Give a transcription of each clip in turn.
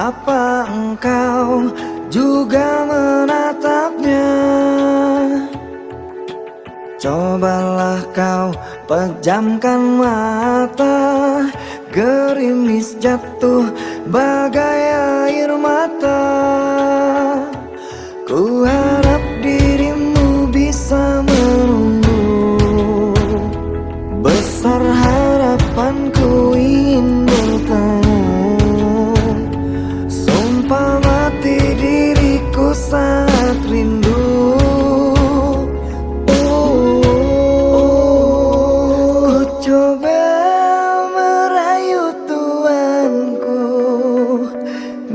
Apa engkau juga menatapnya? Cobalah kau pejamkan mata, gerimis jatuh bagai air mata. Ku harap dirimu bisa menunggu, besar harapanku ingin bertemu. Sumpah mati diriku saat rindu. Ku coba merayu Tuanku,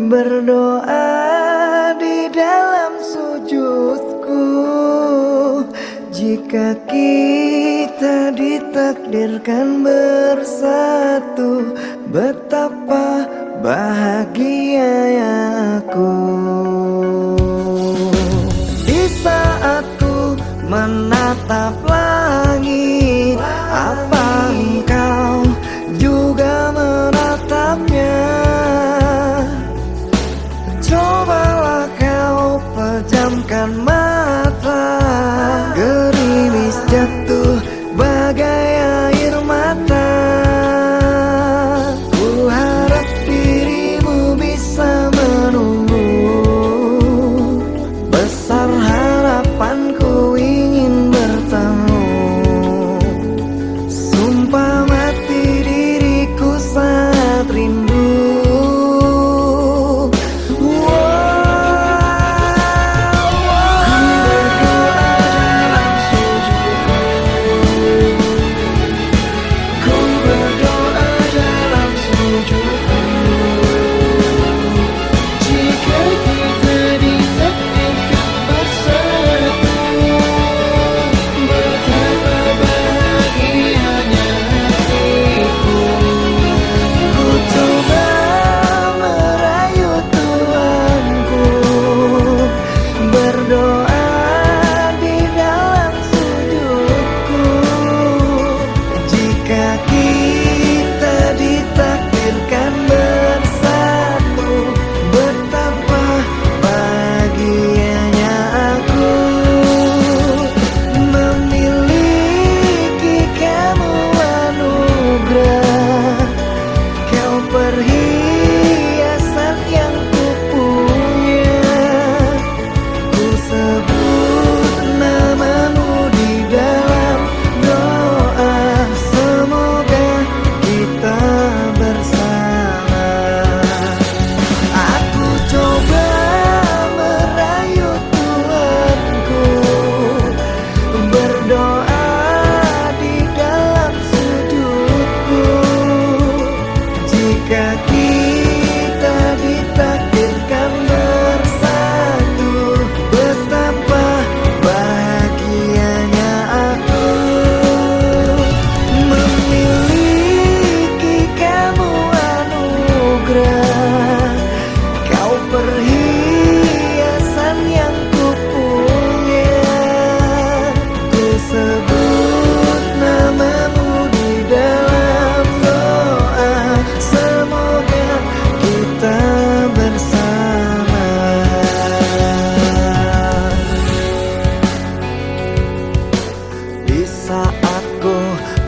berdoa di dalam sujudku. Jika kita ditakdirkan bersatu, betapa bahagianya aku. Di saat ku menatap langit, apa engkau juga menatapnya? Cobalah kau pejamkan mata, gerimis jatuh bagai air mata. Ku harap dirimu bisa menunggu, besar harapanku ingin bertemu. Sumpah mati diriku saat rindu.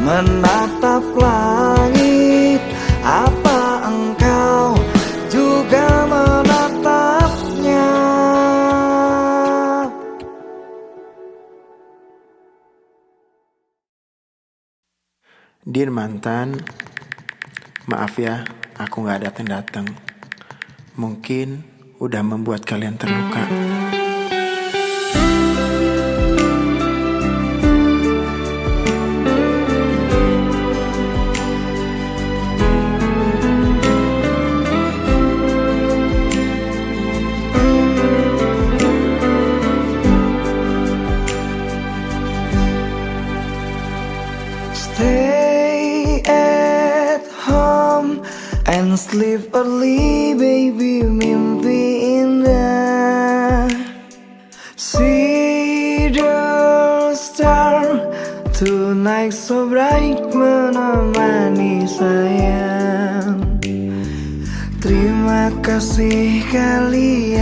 Menatap langit, apa engkau juga menatapnya? Dear mantan, maaf ya, aku gak datang-datang. Mungkin udah membuat kalian terluka. Stay at home and sleep early, baby, mimpi indah. See the star tonight so bright, menemani sayang. Terima kasih kalian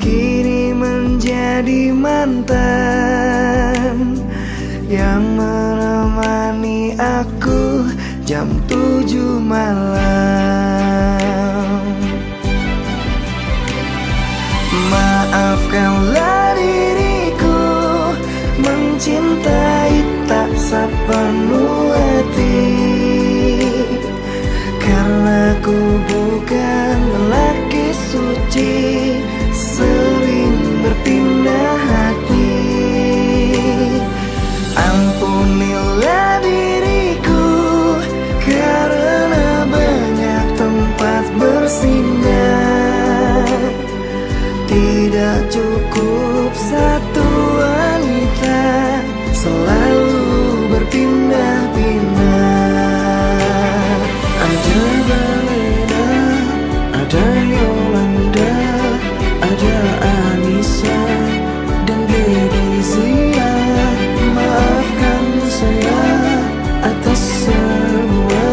kini menjadi mantan yang menemani aku jam 7 malam. Maafkanlah diriku mencintai tak sepenuh hati, karena ku bukan lelaki suci, sering berpindah hati. Ampunilah diriku karena banyak tempat bersinggah, tidak cukup satu wanita, selalu berpindah-pindah. Ada Balena, ada Yolanda, ada Anissa dan Gledizia. Maafkan saya atas semua,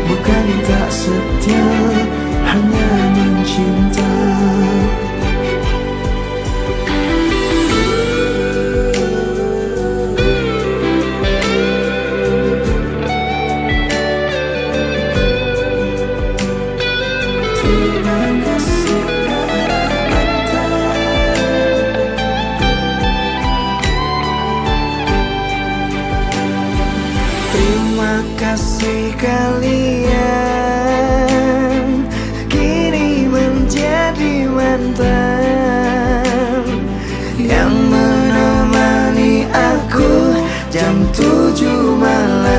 bukan tak setia, hanya mencinta. Terima kasih kalian kini menjadi mantan yang menemani aku jam 7 malam.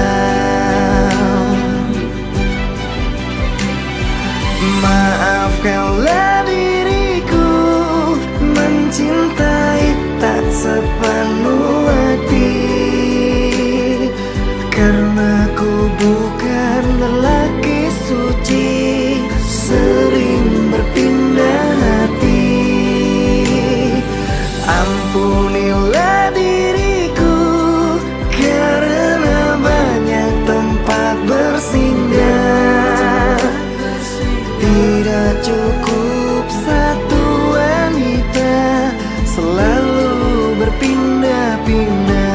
Maafkanlah diriku mencintai tak sepenuh hati, karena ku bukan lelaki suci, sering berpindah hati. Ampunilah diriku karena banyak tempat bersinggah, tidak cukup satu wanita, selalu berpindah-pindah.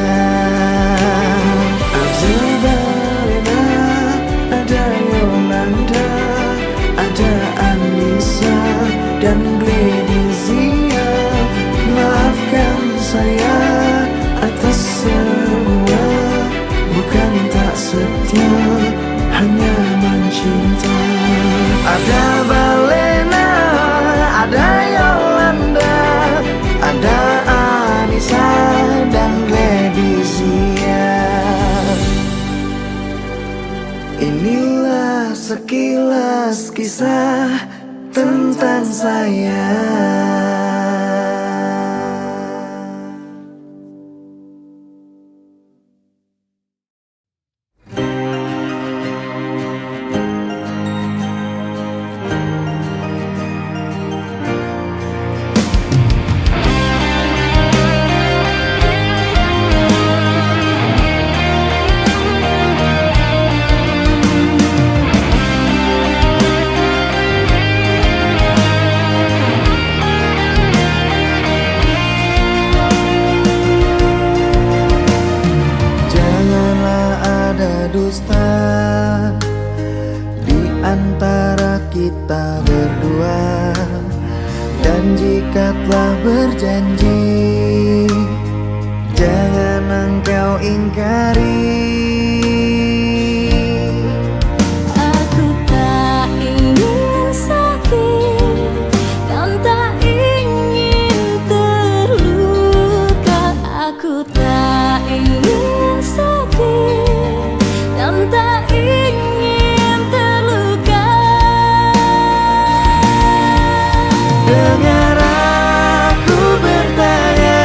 Ada Balena, ada Yolanda, ada Anissa dan Gledizia. Maafkan saya atas semua, bukan tak setia, hanya mencinta. Ada Balena, ada Yolanda, ada Anissa dan Gledizia. Inilah sekilas kisah tentang saya. Dusta di antara kita berdua, dan jika telah berjanji, jangan engkau ingkari. Aku tak ingin sakit dan tak ingin terluka. Aku tak ingin sakit dan tak ingin terluka. Dengar aku bertanya,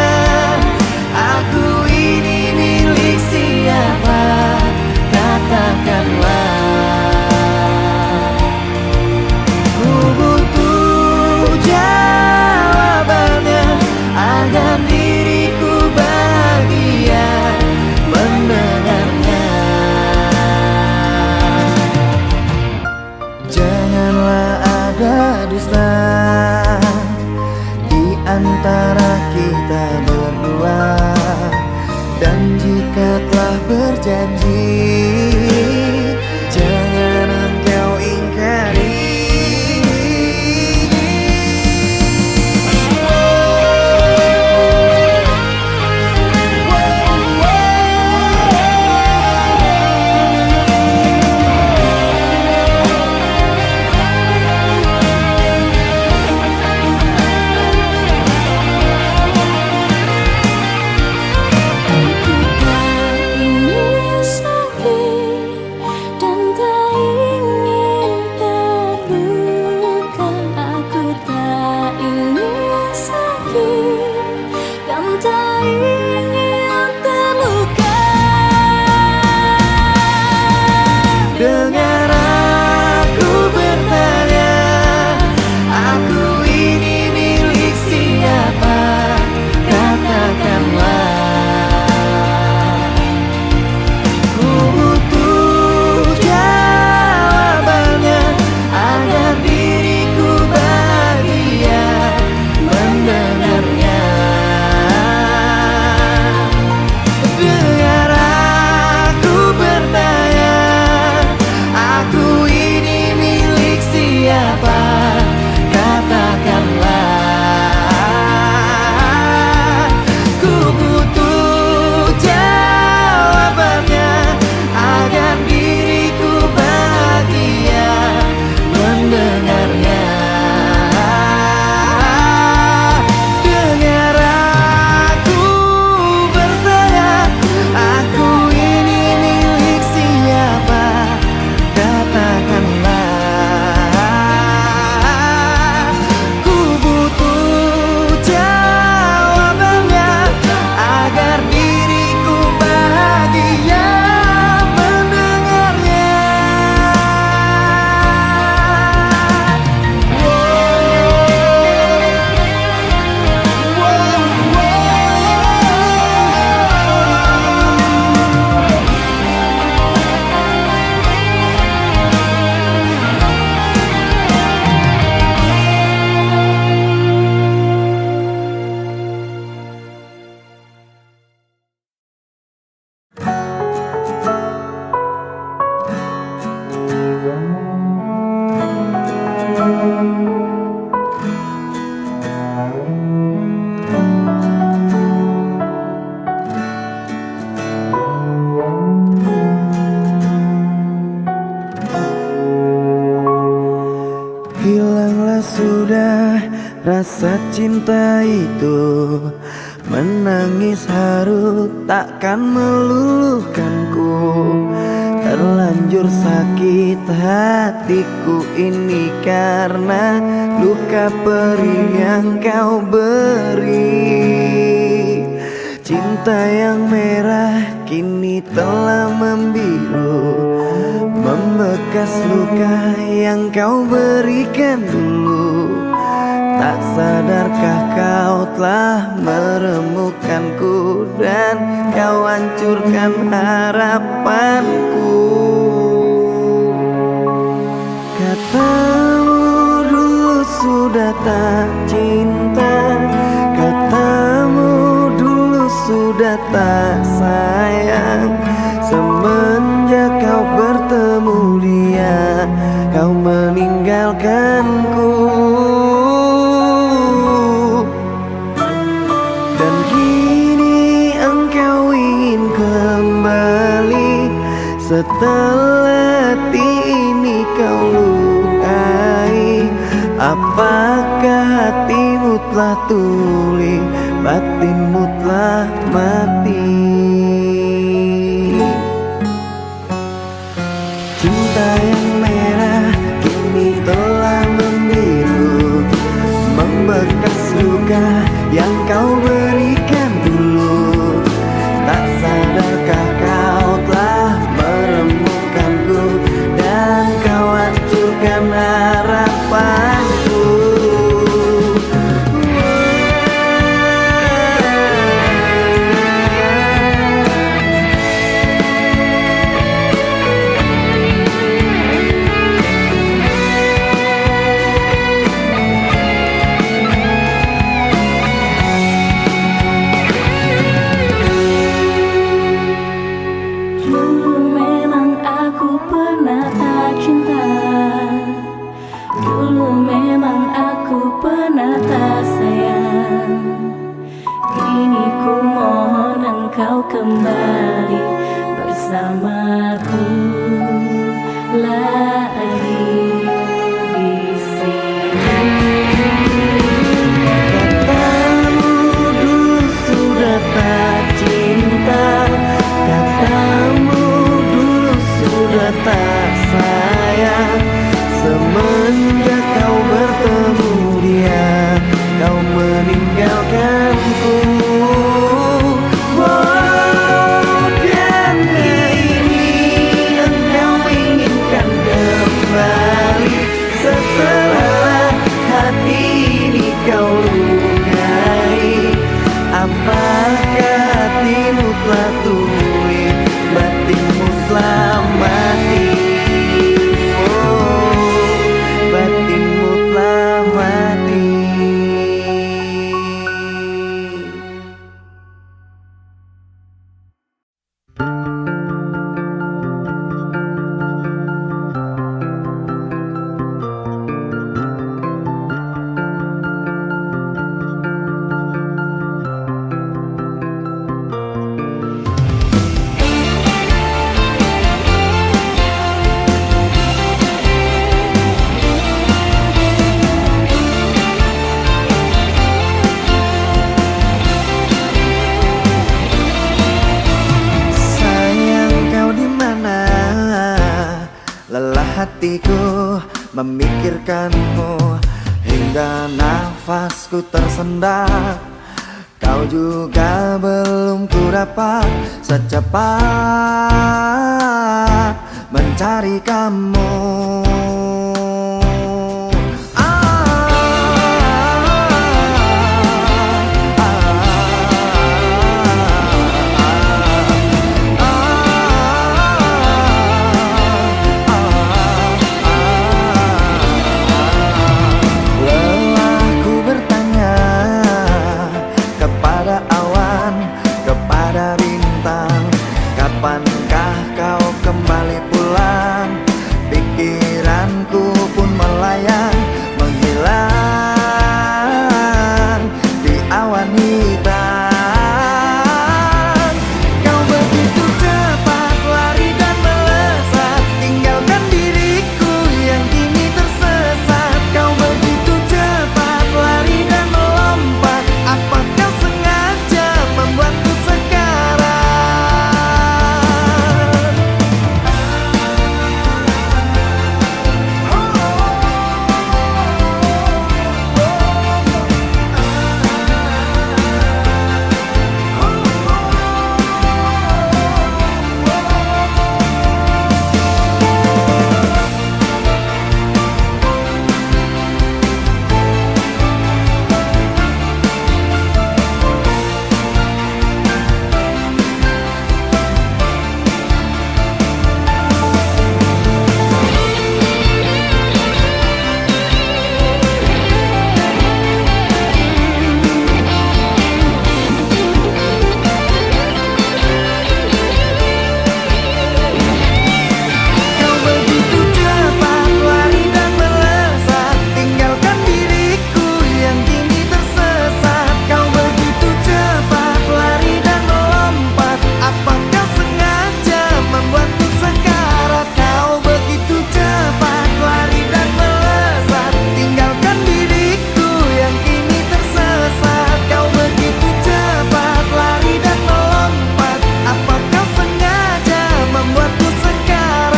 aku ini milik siapa? teruslah di antara kita berdua. Dan jika telah berjanji, jangan engkau ingkari. Dengar aku bertanya, aku ini milik siapa? Katakanlah. Ku butuh jawabannya agar diriku bahagia mendengarnya. Dengar aku bertanya, aku ini milik siapa? Katakanlah. Ku butuh jawabannya agar diriku bahagia mendengarnya. Dengar aku bertanya, aku ini milik siapa? Katakanlah. Ku butuh jawabannya agar diriku bahagia mendengarnya. Hilanglah sudah rasa cinta itu, menangis haru takkan meluluhkanku. Terlanjur sakit hatiku ini karena luka perih yang kau beri. Cinta yang merah kini telah membiru, membekas luka yang kau berikan dulu. Tak sadarkah kau telah meremukkanku dan kau hancurkan harapanku. Katamu dulu sudah tak cinta, katamu dulu sudah tak sayang. Semenjak kau bertemu dia, kau meninggalkanku. Dan kini engkau ingin kembali, setelah hati ini kau lukai. Apakah hatimu telah tuli, batinmu telah mati? Cinta yang merah kini telah membiru, membekas luka yang kau berikan dulu. Tak sadarkah kau telah meremukkanku dan kau hancurkan harapanku. kembali bersamaku lagi di sini. Katamu dulu sudah tak cinta, katamu dulu sudah tak sayang. Semenjak kau bertemu dia, kau meninggalkanku. Bukan ini engkau inginkan kembali, setelah hati ini kau lukai. Apakah hatimu telah tuli, batinmu telah mati? Oh, batinmu telah mati. Sayang, kau di mana? Lelah hatiku memikirkanmu hingga nafasku tersendat. Kau juga belum ku dapat secepat mencari kamu. Lelahku bertanya kepada awan, kepada bintang, kapankah kau kembali pulang? Pikiranku pun melayang, menghilang di awan hitam. Kau begitu cepat lari dan melesat, tinggalkan diriku yang kini tersesat. Kau begitu cepat lari dan melompat, apa kau sengaja membuatku sekarang? Kau begitu cepat lari dan melesat, tinggalkan diriku yang kini tersesat. Kau begitu cepat lari dan melompat, apa kau sengaja membuatku sekarat? Kau begitu cepat lari dan melesat, tinggalkan diriku yang kini tersesat. Kau begitu cepat lari dan melompat, apa kau sengaja membuatku sekarat?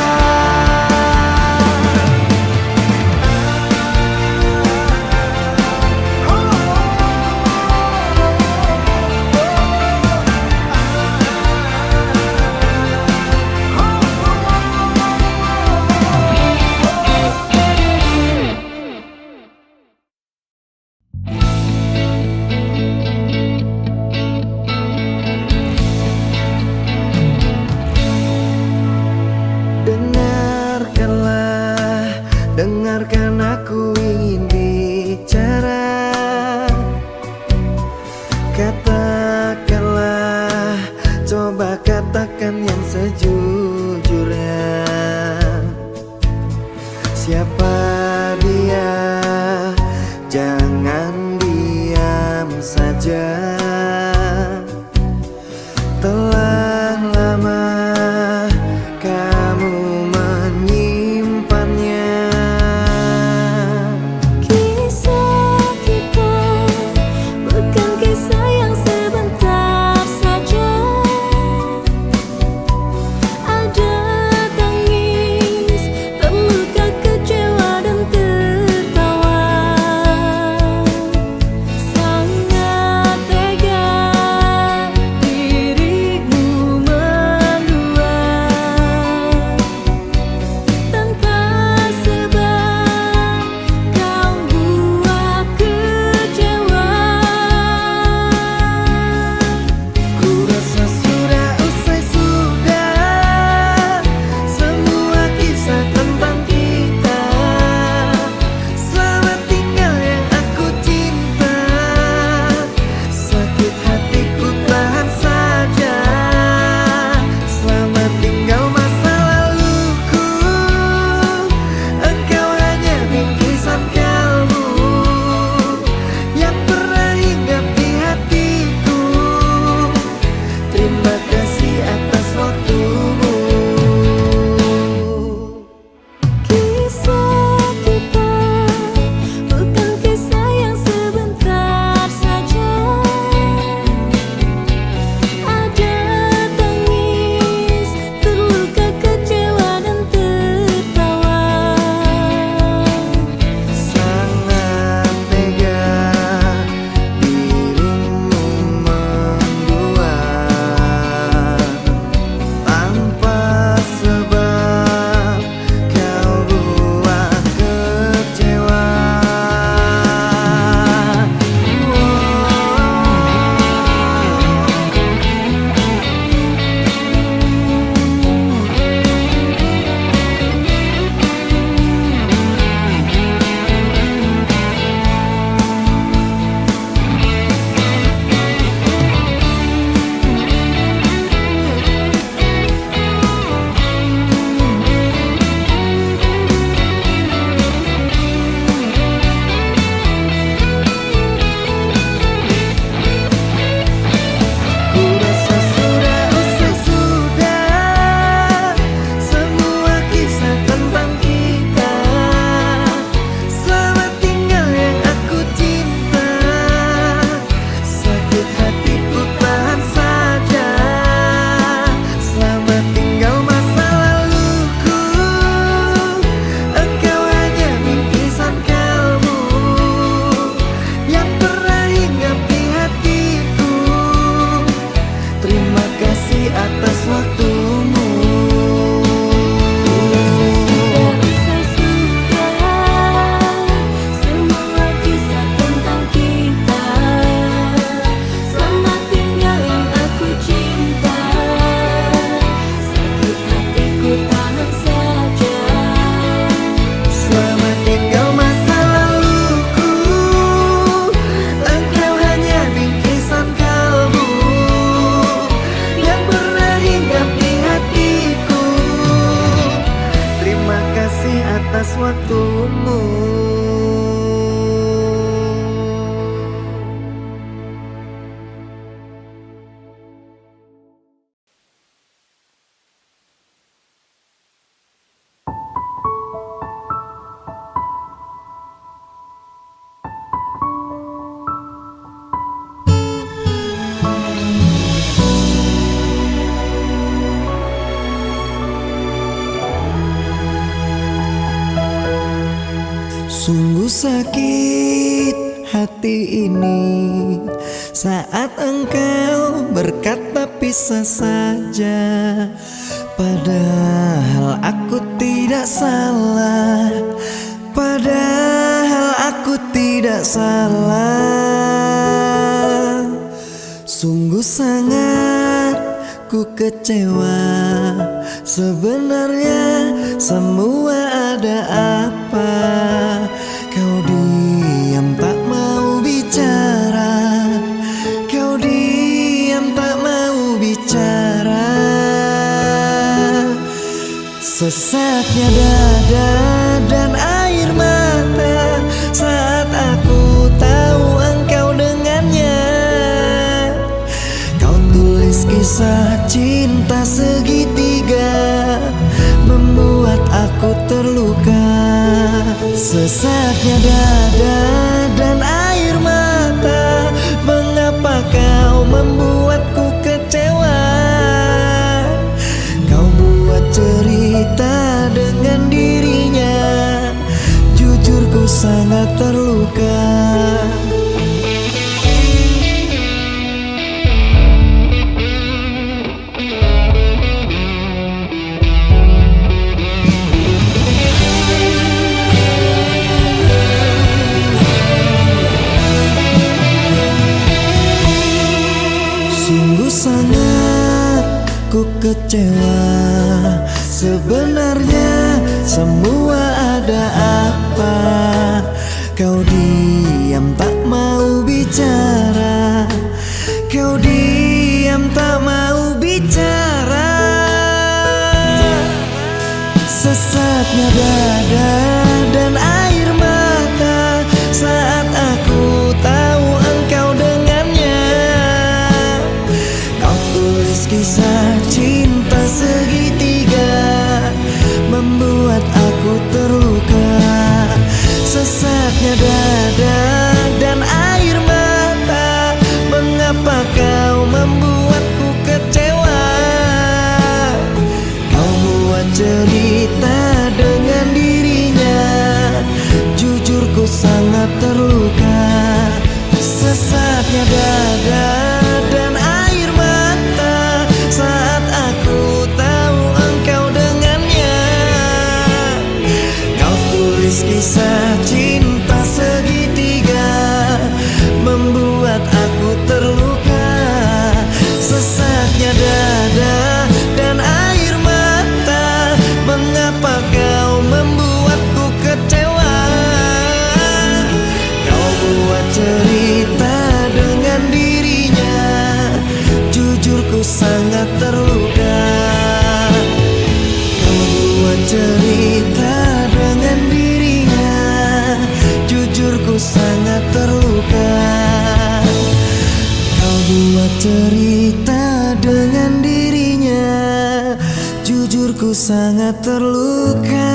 Dengarkanlah, dengarkan aku ingin bicara. Katakanlah, coba katakan yang sejujurnya. Siapa dia? Jangan diam saja. Telah sakit hati ini saat engkau berkata pisah saja, padahal aku tidak salah, padahal aku tidak salah. Sungguh sangat ku kecewa, sebenarnya semua ada apa? Kau diam tak mau bicara, kau diam tak mau bicara. Sesaknya dada dan air mata saat aku tahu engkau dengannya. Kau tulis kisah cinta segitiga, membuat aku terluka. Sesaknya dada dan air mata, mengapa kau membuatku kecewa? Kau buat cerita dengan dirinya, jujur ku sangat terluka. Sungguh sangat ku kecewa, sebenarnya semua ada apa? Kau diam tak mau bicara, kau diam tak mau bicara. Sesaknya dada dan air mata saat aku tahu engkau dengannya. Kau tulis kisah cinta segitiga, membuat aku terluka. Sesaknya dada dan air mata, mengapa kau membuatku kecewa? Kau buat cerita dengan dirinya, jujur ku sangat terluka. Sesaknya dada dan air mata saat aku tahu engkau dengannya. Kau tulis kisah cinta segitiga, membuat aku terluka. Sesaknya dada dan air mata, mengapa kau membuatku kecewa? Kau buat cerita dengan dirinya, jujur ku sangat terluka. Kau buat cerita dengan dirinya, jujur ku sangat terluka. Kau buat cerita dengan dirinya, jujur ku sangat terluka.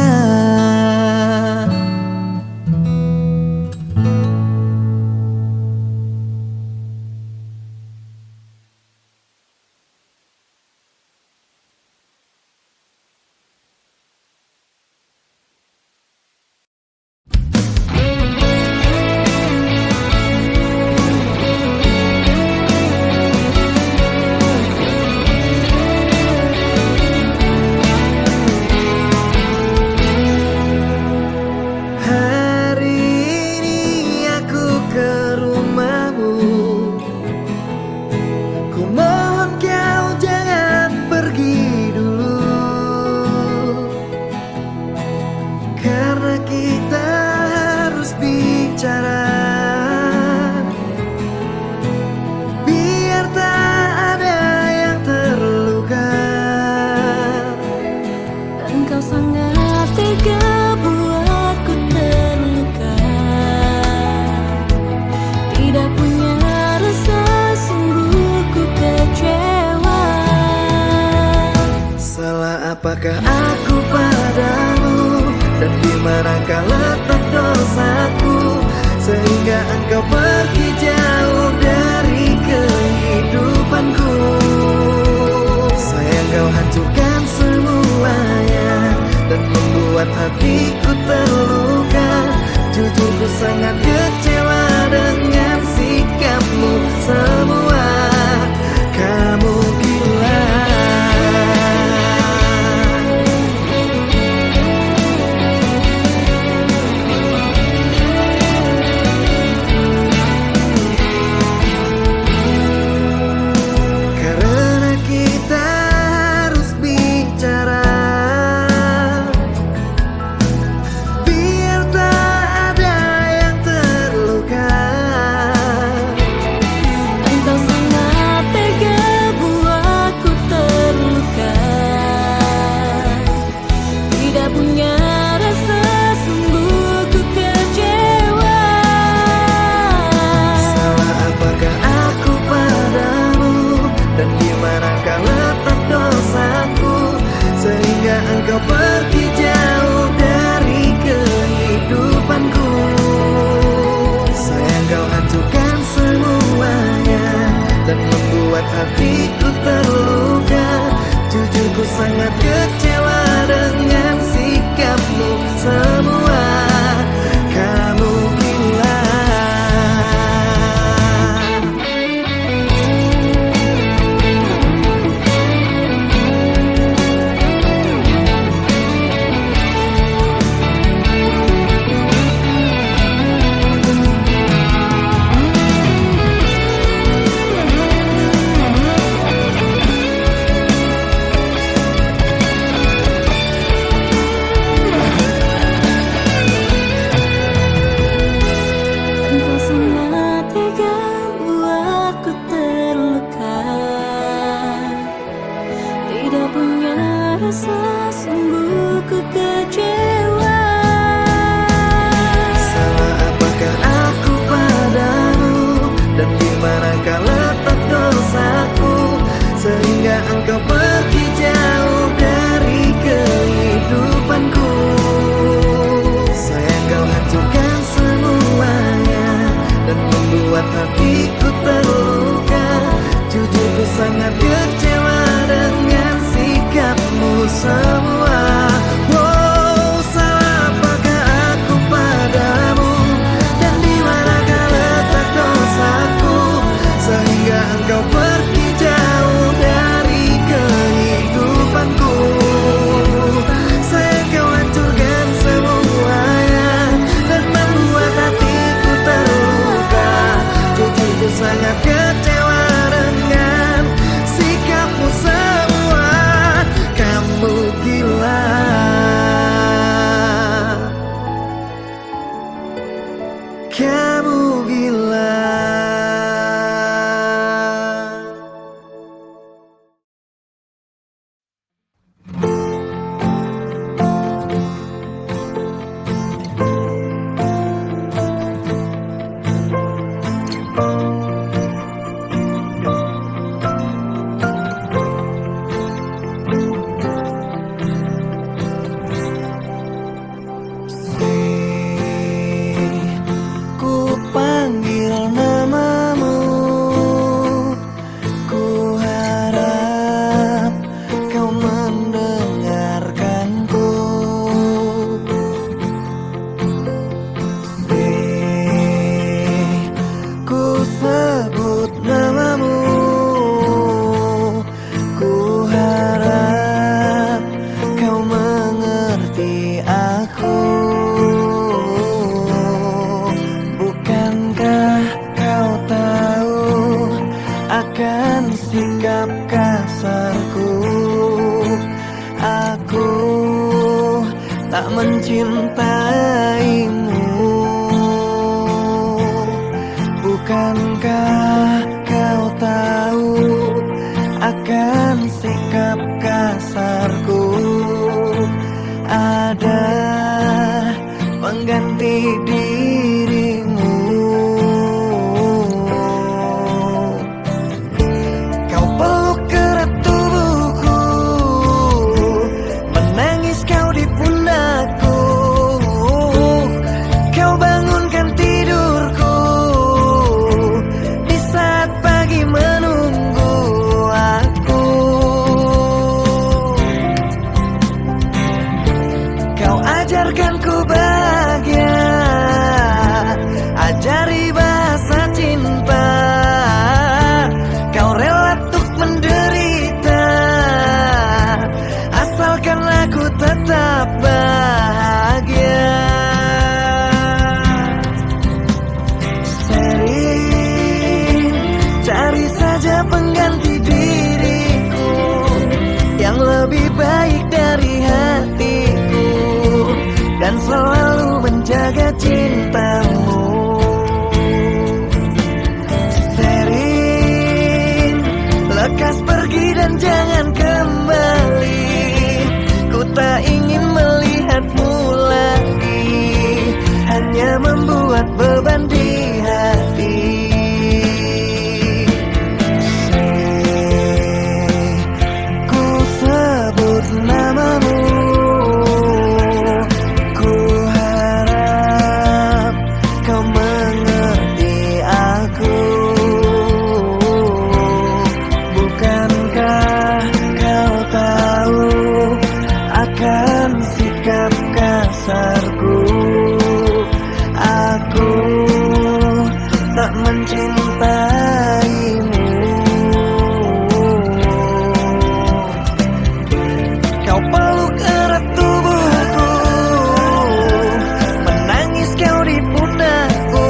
Apakah aku padamu, dan di manakah letak dosaku, sehingga engkau pergi jauh dari kehidupanku? Sayang, kau hancurkan semuanya dan membuat hatiku terluka. Jujur ku sikap kasarku. Aku tak mencintaimu. Bukankah kau tahu akan sikap kasarku? Ada pengganti dirimu. Kau peluk erat tubuhku, menangis kau di pundakku. Kau bangunkan tidurku di saat pagi menunggu aku. Kau ajarkan ku bahagia, ajari bahasa cinta. Kau rela untuk menderita, asalkan aku tetap bahagia. Sering cari saja pengganti diriku yang lebih baik dari hatiku, dan selalu menjaga cintamu. Sering lekas pergi dan jangan kembali. Ku tak ingin melihatmu lagi, hanya membuat beban di hati. Ku sebut namamu, ku harap kau mengerti aku. Bukankah kau tahu akan sikap kasarku? Aku tak mencintaimu. Kau peluk erat tubuhku, menangis kau di pundakku.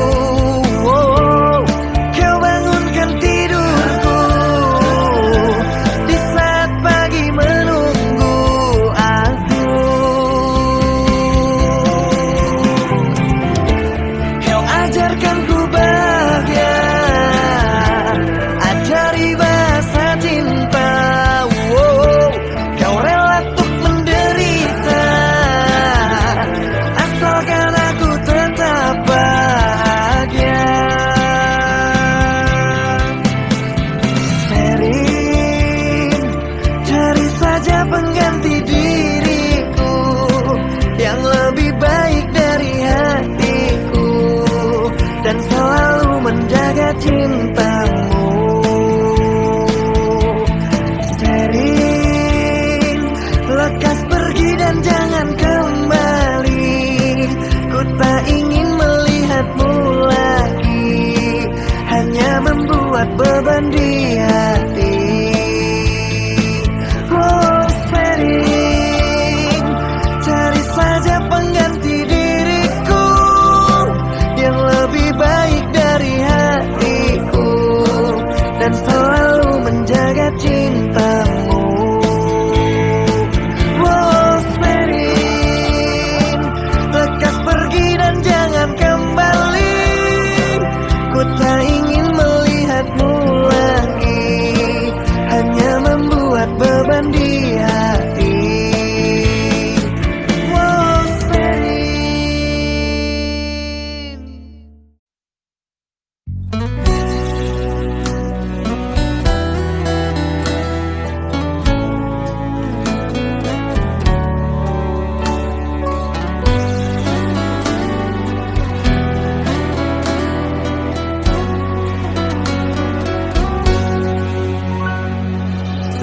Kau bangunkan tidurku di saat pagi menunggu aku. Kau ajarkan ku bahagia, ajari bahasa cinta. Kau rela untuk menderita, asalkan aku tetap bahagia. Sering cari saja pengganti diriku yang lebih baik dari hatiku, dan selalu menjaga cintamu. Sering lekas pergi dan jangan kembali. Ku tak ingin melihatmu lagi, hanya membuat beban di hati. Oh, sering cari saja pengganti diriku yang lebih baik dari hatiku, dan selalu menjaga cintamu. Oh, sering lekas pergi dan jangan kembali. Ku tak ingin melihatmu lagi, hanya membuat beban di hati. Oh, sering.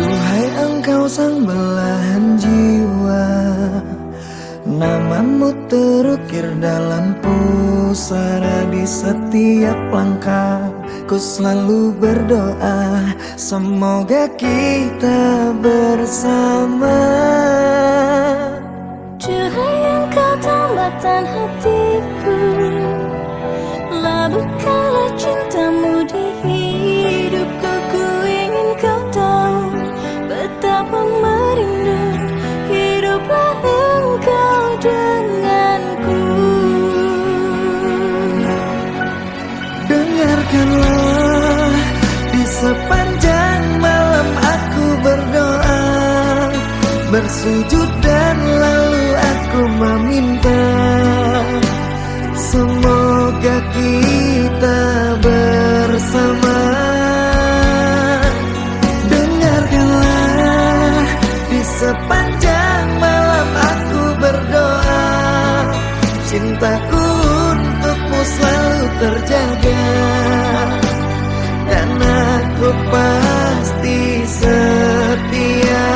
Duhai engkau sang belahan jiwa, namamu terukir dalam pusara di setiap langkah. Ku selalu berdoa, semoga kita bersama. Cahaya engkau tambatan hatiku, labuhkanlah cintamu di hidupku. Ku ingin kau tahu sepanjang malam aku berdoa, bersujud dan lalu aku meminta, semoga kita bersama. Dengarkanlah, di sepanjang malam aku berdoa, cintaku untukmu selalu terjaga, dan aku pasti setia.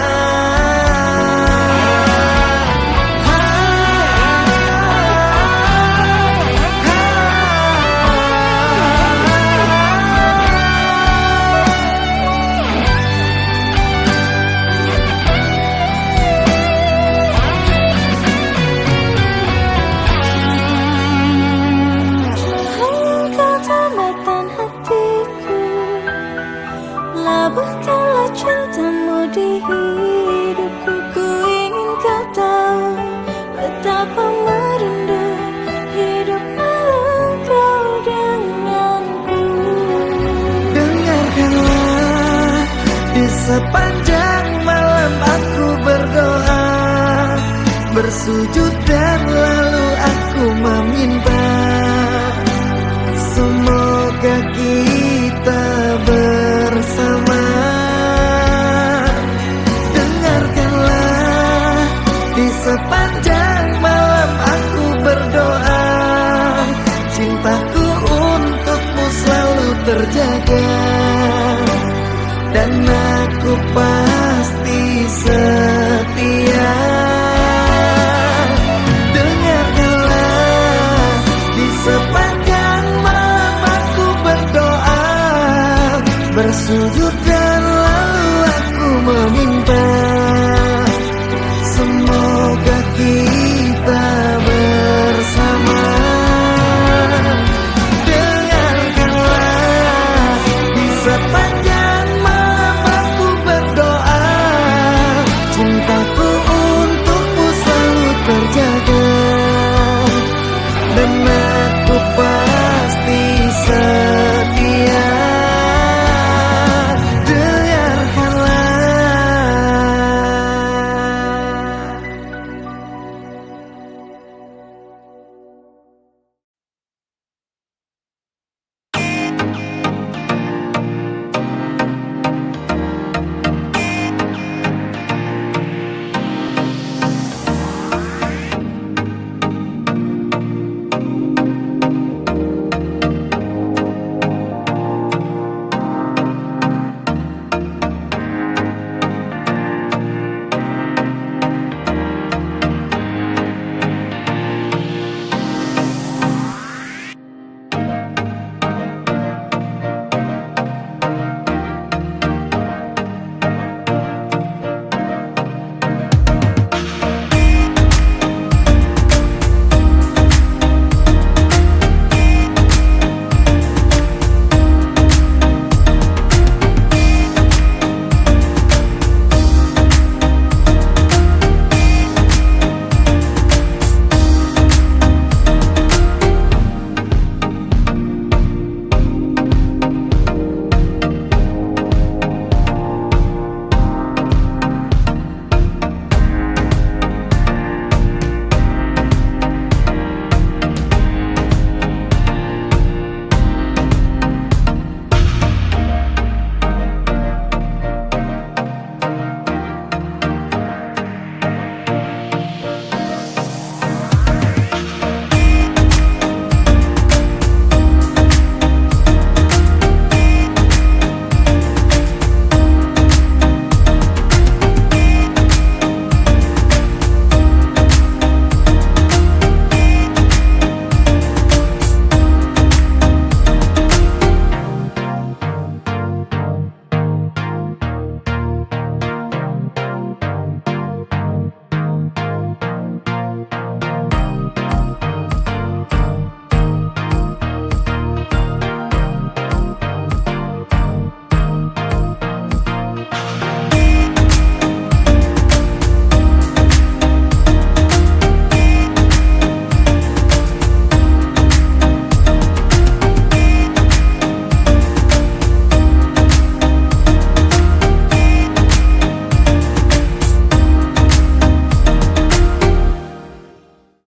Labuhkanlah cintamu di hidupku. Ku ingin kau tahu betapa merindu hidup engkau denganku. Dengarkanlah, di sepanjang malam aku berdoa, bersujud dan lalu aku meminta, semoga kita bersama. Dengarkanlah, di sepanjang malam aku berdoa, cintaku untukmu selalu terjaga, dan aku pasti setia. Dengarkanlah, di sepanjang malam aku berdoa, bersujud